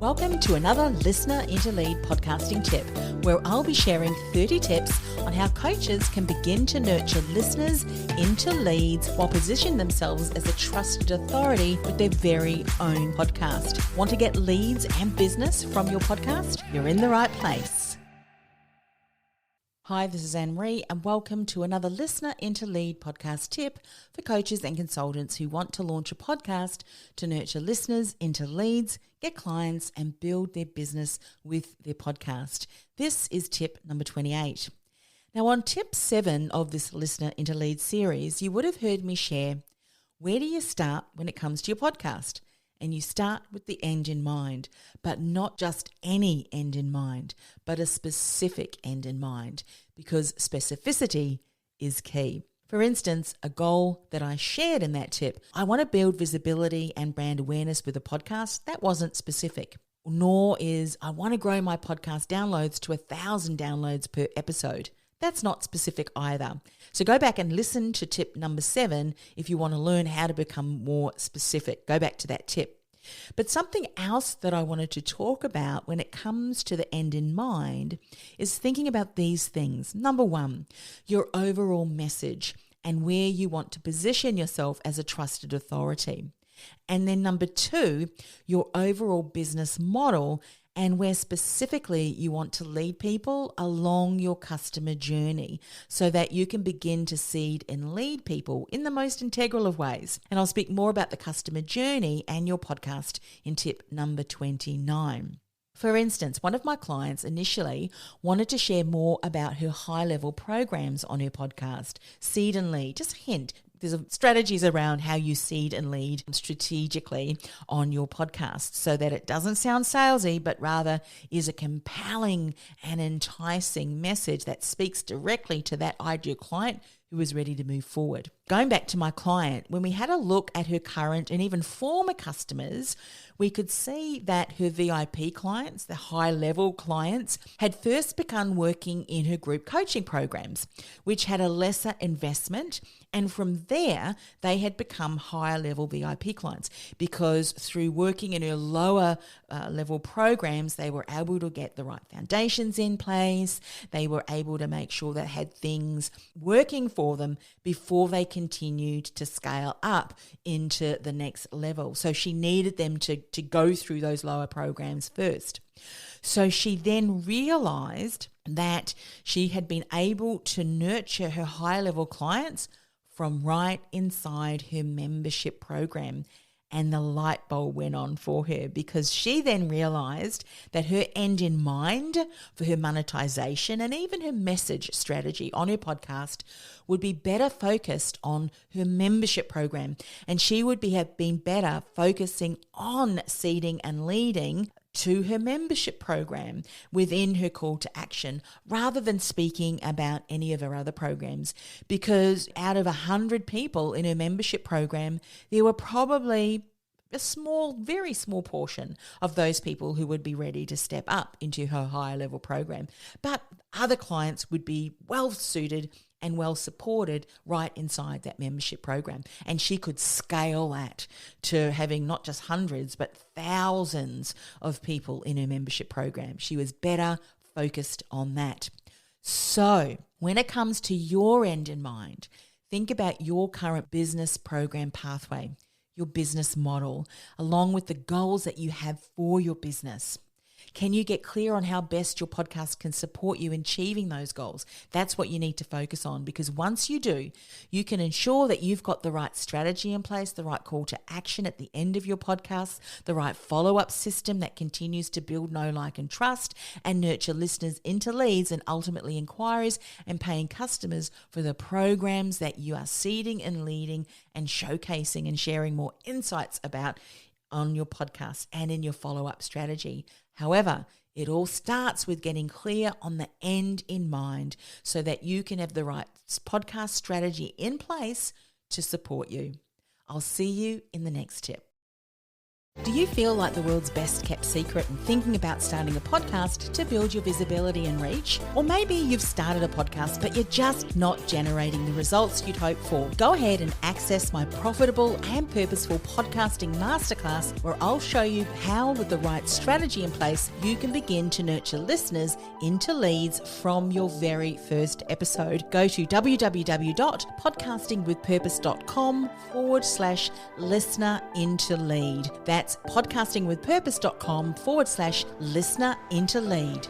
Welcome to another Listener into Lead podcasting tip, where I'll be sharing 30 tips on how coaches can begin to nurture listeners into leads while positioning themselves as a trusted authority with their very own podcast. Want to get leads and business from your podcast? You're in the right place. Hi, this is Anne-Marie and welcome to another Listener into Lead podcast tip for coaches and consultants who want to launch a podcast to nurture listeners into leads, get clients and build their business with their podcast. This is tip number 28. Now on tip 7 of this Listener into Lead series, you would have heard me share, where do you start when it comes to your podcast? And you start with the end in mind, but not just any end in mind, but a specific end in mind, because specificity is key. For instance, a goal that I shared in that tip, I want to build visibility and brand awareness with a podcast. That wasn't specific. Nor is I want to grow my podcast downloads to 1,000 downloads per episode. That's not specific either. So go back and listen to tip number 7 if you want to learn how to become more specific. Go back to that tip. But something else that I wanted to talk about when it comes to the end in mind is thinking about these things. Number 1, your overall message and where you want to position yourself as a trusted authority. And then number 2, your overall business model and where specifically you want to lead people along your customer journey so that you can begin to seed and lead people in the most integral of ways. And I'll speak more about the customer journey and your podcast in tip number 29. For instance, one of my clients initially wanted to share more about her high-level programs on her podcast, Seed and Lead. Just a hint. There's strategies around how you seed and lead strategically on your podcast so that it doesn't sound salesy, but rather is a compelling and enticing message that speaks directly to that ideal client who is ready to move forward. Going back to my client, when we had a look at her current and even former customers, we could see that her VIP clients, the high-level clients, had first begun working in her group coaching programs, which had a lesser investment. And from there, they had become higher-level VIP clients because through working in her lower level programs, they were able to get the right foundations in place. They were able to make sure they had things working for them before they continued to scale up into the next level. So she needed them to go through those lower programs first. So she then realized that she had been able to nurture her high-level clients from right inside her membership program. And the light bulb went on for her because she then realized that her end in mind for her monetization and even her message strategy on her podcast would be better focused on her membership program. And she would have been better focusing on seeding and leading to her membership program within her call to action rather than speaking about any of her other programs. Because out of 100 people in her membership program, there were probably a very small portion of those people who would be ready to step up into her higher level program. But other clients would be well suited and well supported right inside that membership program. And she could scale that to having not just hundreds, but thousands of people in her membership program. She was better focused on that. So when it comes to your end in mind, think about your current business program pathway, your business model, along with the goals that you have for your business. Can you get clear on how best your podcast can support you in achieving those goals? That's what you need to focus on, because once you do, you can ensure that you've got the right strategy in place, the right call to action at the end of your podcast, the right follow-up system that continues to build know, like, and trust and nurture listeners into leads and ultimately inquiries and paying customers for the programs that you are seeding and leading and showcasing and sharing more insights about on your podcast and in your follow-up strategy. However, it all starts with getting clear on the end in mind so that you can have the right podcast strategy in place to support you. I'll see you in the next tip. Do you feel like the world's best kept secret and thinking about starting a podcast to build your visibility and reach? Or maybe you've started a podcast but you're just not generating the results you'd hope for. Go ahead and access my profitable and purposeful podcasting masterclass, where I'll show you how, with the right strategy in place, you can begin to nurture listeners into leads from your very first episode. Go to www.podcastingwithpurpose.com/listener into lead. That's podcastingwithpurpose.com/listener into lead.